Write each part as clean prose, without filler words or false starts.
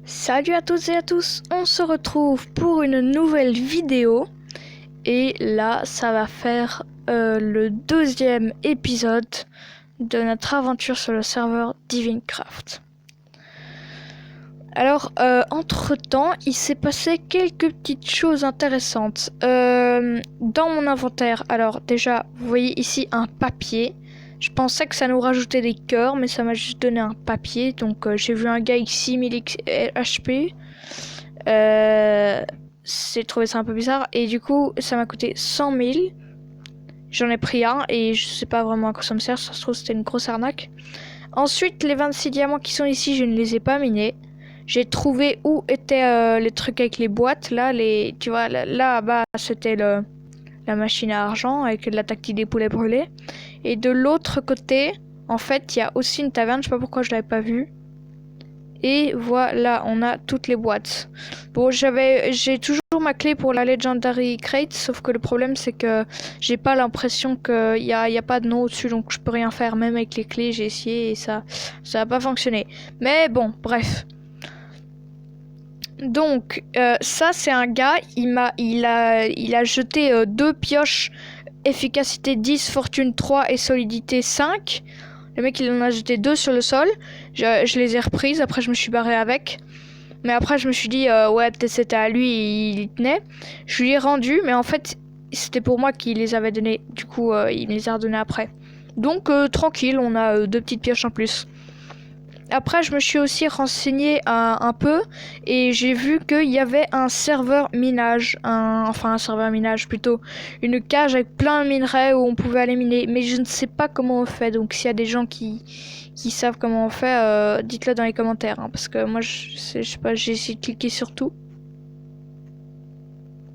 Salut à toutes et à tous, on se retrouve pour une nouvelle vidéo et là ça va faire le deuxième épisode de notre aventure sur le serveur Divine-Craft. Alors entre temps il s'est passé quelques petites choses intéressantes dans mon inventaire. Alors déjà vous voyez ici un papier. Je pensais que ça nous rajoutait des cœurs, mais ça m'a juste donné un papier. Donc j'ai vu un gars avec 6000 HP. J'ai trouvé ça un peu bizarre. Et du coup, ça m'a coûté 100 000. J'en ai pris un et je sais pas vraiment à quoi ça me sert. Ça se trouve, c'était une grosse arnaque. Ensuite, les 26 diamants qui sont ici, je ne les ai pas minés. J'ai trouvé où étaient les trucs avec les boîtes. Là, tu vois, là-bas, c'était la machine à argent avec la tactique des poulets brûlés. Et de l'autre côté, en fait, il y a aussi une taverne. Je sais pas pourquoi je l'avais pas vue. Et voilà, on a toutes les boîtes. Bon, j'ai toujours ma clé pour la Legendary Crate, sauf que le problème c'est que j'ai pas l'impression qu'il y a pas de nom au-dessus, donc je peux rien faire. Même avec les clés, j'ai essayé et ça a pas fonctionné. Mais bon, bref. Donc ça c'est un gars, il a jeté 2 pioches efficacité 10, fortune 3 et solidité 5. Le mec il en a jeté 2 sur le sol. Je les ai reprises, après je me suis barré avec. Mais après je me suis dit ouais peut-être c'était à lui, il y tenait. Je lui ai rendu, mais en fait c'était pour moi qu'il les avait donnés. Du coup il me les a redonnés après. Donc tranquille, on a 2 petites pioches en plus. Après, je me suis aussi renseigné un peu et j'ai vu qu'il y avait un serveur minage, un serveur minage plutôt, une cage avec plein de minerais où on pouvait aller miner, mais je ne sais pas comment on fait. Donc s'il y a des gens qui savent comment on fait, dites-le dans les commentaires, hein, parce que moi je sais pas, j'ai essayé de cliquer sur tout.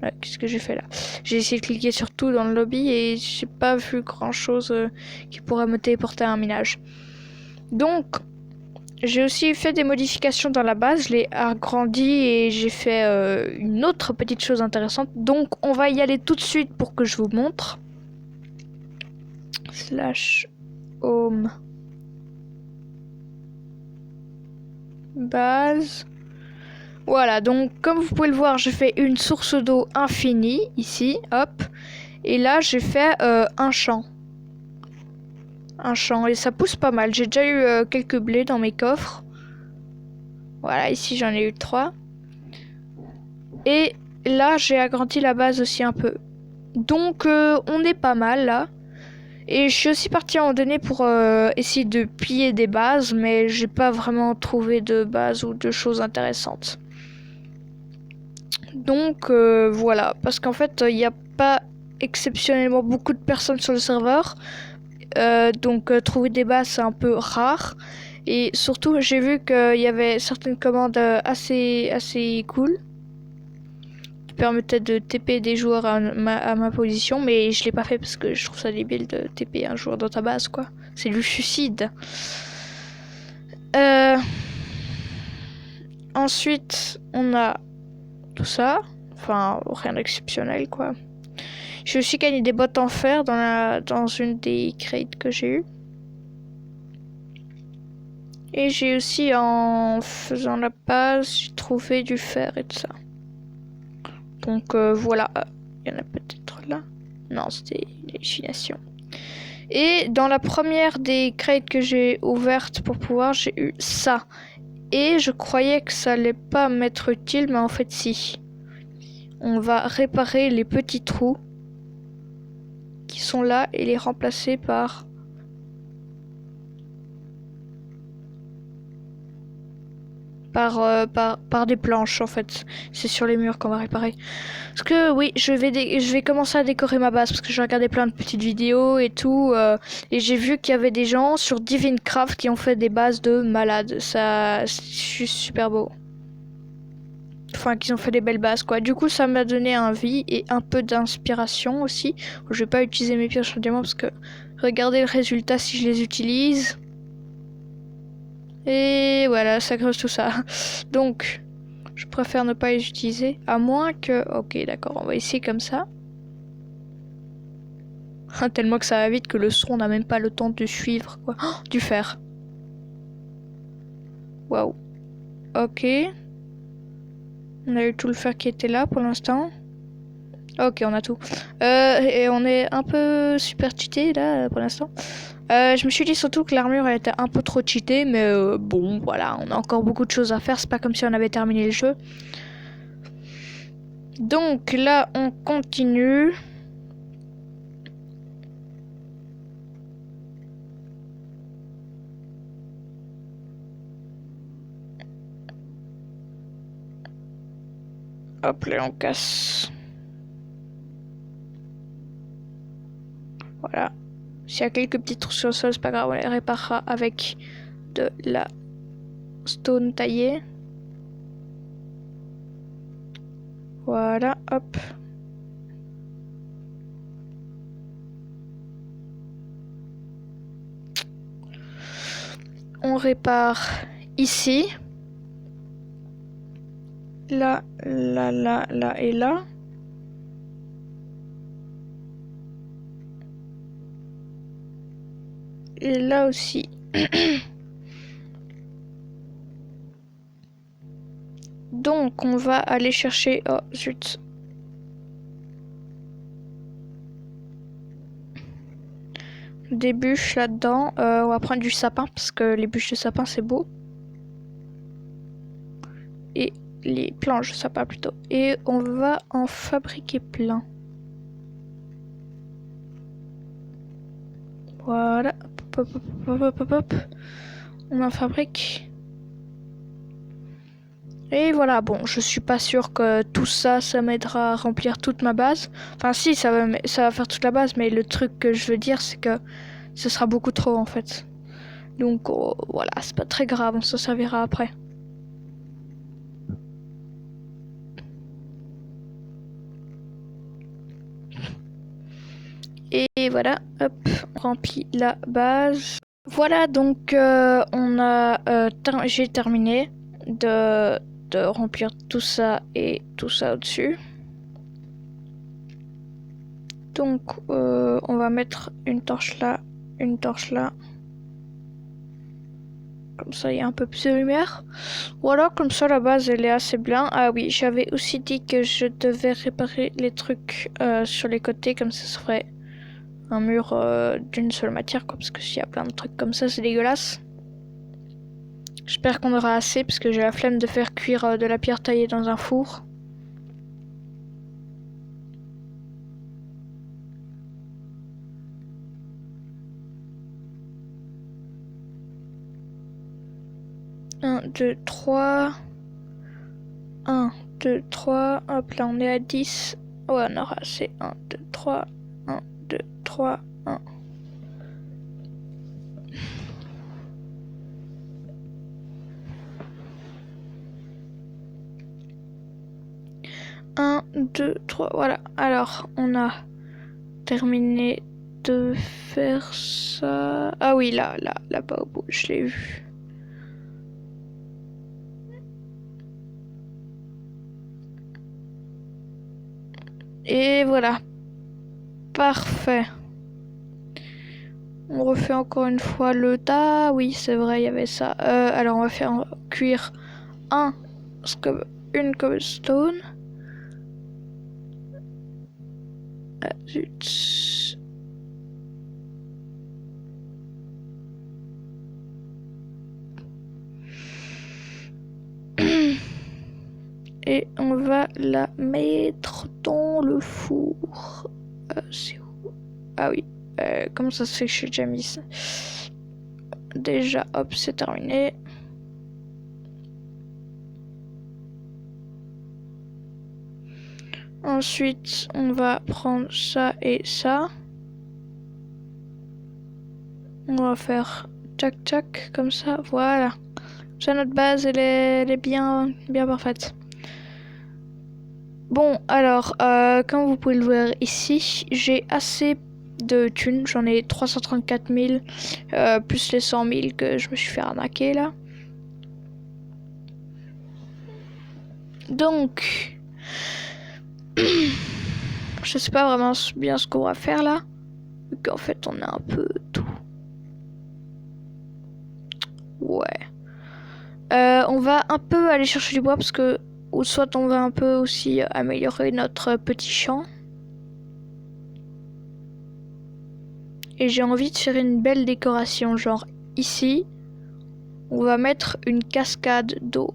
Ouais, qu'est-ce que j'ai fait là? J'ai essayé de cliquer sur tout dans le lobby et j'ai pas vu grand chose qui pourrait me téléporter à un minage. Donc j'ai aussi fait des modifications dans la base, je l'ai agrandi et j'ai fait une autre petite chose intéressante. Donc on va y aller tout de suite pour que je vous montre. Slash home base. Voilà, donc comme vous pouvez le voir, j'ai fait une source d'eau infinie ici, hop. Et là j'ai fait un champ. Un champ et ça pousse pas mal. J'ai déjà eu quelques blés dans mes coffres. Voilà, ici j'en ai eu 3. Et là j'ai agrandi la base aussi un peu. Donc on est pas mal là. Et je suis aussi partie à un moment donné pour essayer de piller des bases, mais j'ai pas vraiment trouvé de base ou de choses intéressantes. Donc voilà, parce qu'en fait il n'y a pas exceptionnellement beaucoup de personnes sur le serveur. Donc trouver des bases c'est un peu rare. Et surtout j'ai vu qu'il y avait certaines commandes assez cool qui permettaient de TP des joueurs à ma position, mais je l'ai pas fait parce que je trouve ça débile de TP un joueur dans ta base, quoi. C'est du suicide. Ensuite on a tout ça, enfin rien d'exceptionnel, quoi. J'ai aussi gagné des bottes en fer dans une des crates que j'ai eues. Et j'ai aussi, en faisant la base, j'ai trouvé du fer et tout ça. Donc voilà, il y en a peut-être là. Non, c'était une hallucination. Et dans la première des crates que j'ai ouvertes pour pouvoir, j'ai eu ça. Et je croyais que ça allait pas m'être utile, mais en fait si. On va réparer les petits trous qui sont là et les remplacer par des planches en fait. C'est sur les murs qu'on va réparer. Parce que oui, je vais commencer à décorer ma base parce que j'ai regardé plein de petites vidéos et tout et j'ai vu qu'il y avait des gens sur Divine-Craft qui ont fait des bases de malades. Ça c'est juste super beau. Enfin, qu'ils ont fait des belles bases quoi. Du coup, ça m'a donné envie et un peu d'inspiration aussi. Je vais pas utiliser mes pioches en diamant parce que regardez le résultat si je les utilise. Et voilà, ça creuse tout ça. Donc, je préfère ne pas les utiliser. À moins que... Ok, d'accord, on va essayer comme ça. Tellement que ça va vite que le son n'a même pas le temps de suivre, quoi. Oh, du fer. Waouh. Ok. On a eu tout le fer qui était là pour l'instant. Ok, on a tout. Et on est un peu super cheaté là pour l'instant. Je me suis dit surtout que l'armure elle était un peu trop cheatée, mais bon voilà, on a encore beaucoup de choses à faire. C'est pas comme si on avait terminé le jeu. Donc là, on continue. Hop là, on casse. Voilà. S'il y a quelques petits trous sur le sol, c'est pas grave, on les réparera avec de la stone taillée. Voilà, hop. On répare ici. Là, là, là, là et là. Et là aussi. Donc, on va aller chercher... Oh, zut. Des bûches là-dedans. On va prendre du sapin, parce que les bûches de sapin, c'est beau. Et les planches de sapin, plutôt. Et on va en fabriquer plein. Voilà. Hop, hop, hop, hop, hop, hop. On en fabrique. Et voilà, bon, je suis pas sûre que tout ça, ça m'aidera à remplir toute ma base. Enfin si, ça va faire toute la base, mais le truc que je veux dire, c'est que ce sera beaucoup trop en fait. Donc oh, voilà, c'est pas très grave, on s'en servira après. Et voilà, hop, on remplit la base. Voilà, donc j'ai terminé de remplir tout ça et tout ça au-dessus. Donc on va mettre une torche là, une torche là. Comme ça il y a un peu plus de lumière. Voilà, comme ça la base elle est assez bien. Ah oui, j'avais aussi dit que je devais réparer les trucs sur les côtés, comme ça ferait un mur d'une seule matière, quoi, parce que s'il y a plein de trucs comme ça, c'est dégueulasse. J'espère qu'on aura assez, parce que j'ai la flemme de faire cuire de la pierre taillée dans un four. Un, deux, trois. 1, 2, 3. Hop, là on est à 10. Ouais, on aura assez. 1, 2, 3. 1, 2, 3, 1. Un, deux, trois, voilà. Alors, on a terminé de faire ça. Ah oui, là-bas au bout, je l'ai vu. Et voilà. Parfait. On refait encore une fois le tas. Oui, c'est vrai, il y avait ça. Alors, on va faire cuire une cobblestone. Ah, zut. Et on va la mettre dans le four. C'est où? Ah oui. Comment ça se fait que je suis déjà mis ça? Déjà, hop, c'est terminé. Ensuite, on va prendre ça et ça. On va faire tchac tchac comme ça. Voilà. Ça, notre base, elle est bien parfaite. Bon, alors, comme vous pouvez le voir ici, j'ai assez de thunes. J'en ai 334 000, plus les 100 000 que je me suis fait arnaquer là. Donc, je sais pas vraiment bien ce qu'on va faire là. Vu qu'en fait, on a un peu tout. Ouais. On va un peu aller chercher du bois parce que ou soit on va un peu aussi améliorer notre petit champ. Et j'ai envie de faire une belle décoration, genre ici, on va mettre une cascade d'eau.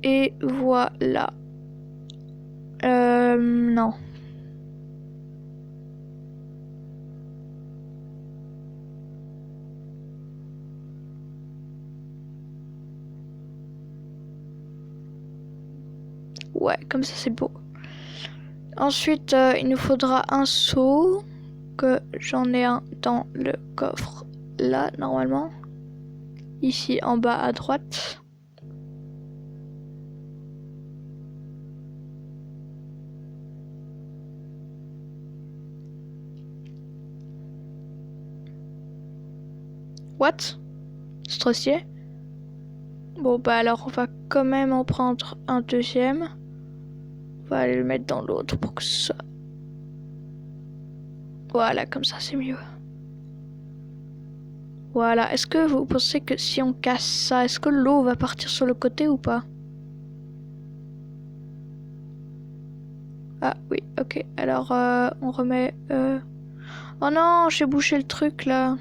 Et voilà. Non. Ouais, comme ça c'est beau. Ensuite, il nous faudra un seau, que j'en ai un dans le coffre là, normalement. Ici en bas à droite. What? C'est trop stylé. Bon bah alors on va quand même en prendre un deuxième. On va aller le mettre dans l'autre pour que ça... Voilà, comme ça c'est mieux. Voilà, est-ce que vous pensez que si on casse ça, est-ce que l'eau va partir sur le côté ou pas? Ah oui, ok. Alors on remet... Oh non, j'ai bouché le truc là.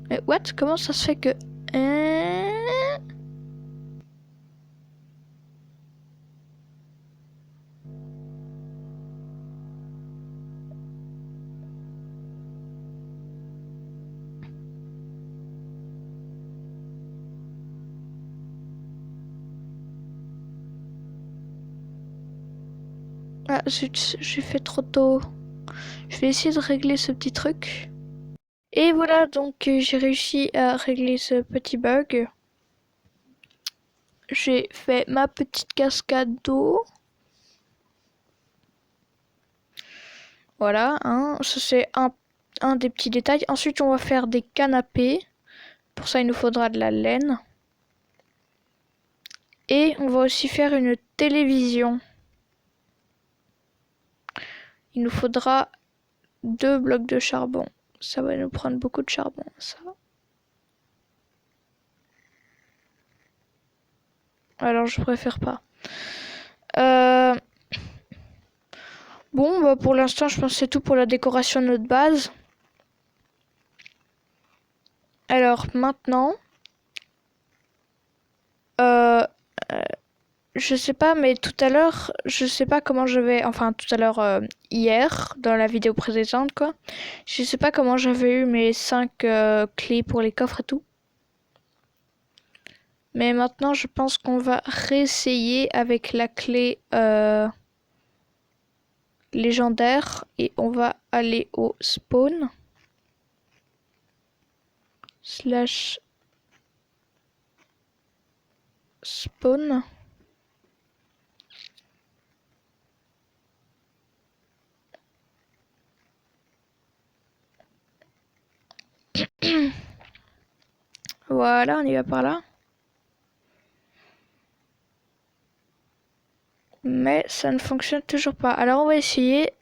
Mais what? Comment ça se fait que... Ah zut, j'ai fait trop tôt. Je vais essayer de régler ce petit truc. Et voilà, donc j'ai réussi à régler ce petit bug. J'ai fait ma petite cascade d'eau. Voilà, hein, ça c'est un des petits détails. Ensuite, on va faire des canapés. Pour ça, il nous faudra de la laine. Et on va aussi faire une télévision. Il nous faudra 2 blocs de charbon. Ça va nous prendre beaucoup de charbon, ça. Alors, je préfère pas. Bon, bah pour l'instant, je pense que c'est tout pour la décoration de notre base. Alors, maintenant... je sais pas, mais tout à l'heure, je sais pas comment je vais... Enfin, tout à l'heure, hier, dans la vidéo précédente, quoi. Je sais pas comment j'avais eu mes 5 clés pour les coffres et tout. Mais maintenant, je pense qu'on va réessayer avec la clé légendaire. Et on va aller au spawn. Slash spawn. Voilà, on y va par là. Mais ça ne fonctionne toujours pas. Alors on va essayer.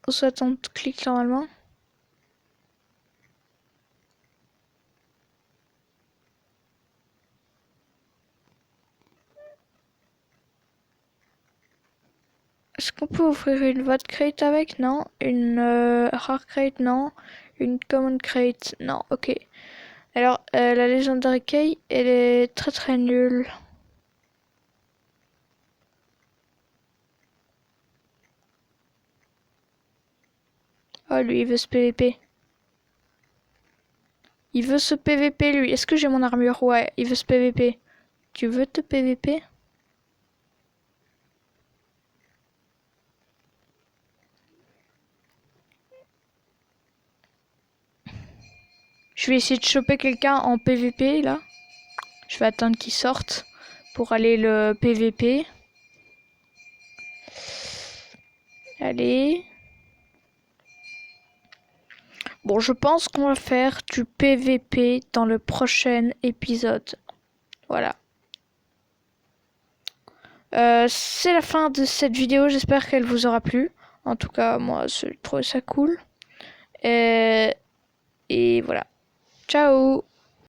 Soit on clique normalement. Est-ce qu'on peut ouvrir une vote crate avec? Non. Une rare crate? Non. Une common crate? Non. Ok. Alors, la Legendary Key, elle est très très nulle. Oh, lui, il veut se PVP. Il veut se PVP, lui. Est-ce que j'ai mon armure? Ouais, il veut se PVP. Tu veux te PVP? Je vais essayer de choper quelqu'un en PVP, là. Je vais attendre qu'il sorte pour aller le PVP. Allez. Bon, je pense qu'on va faire du PVP dans le prochain épisode. Voilà. C'est la fin de cette vidéo, j'espère qu'elle vous aura plu. En tout cas, moi, je trouve ça cool. Et voilà. Ciao!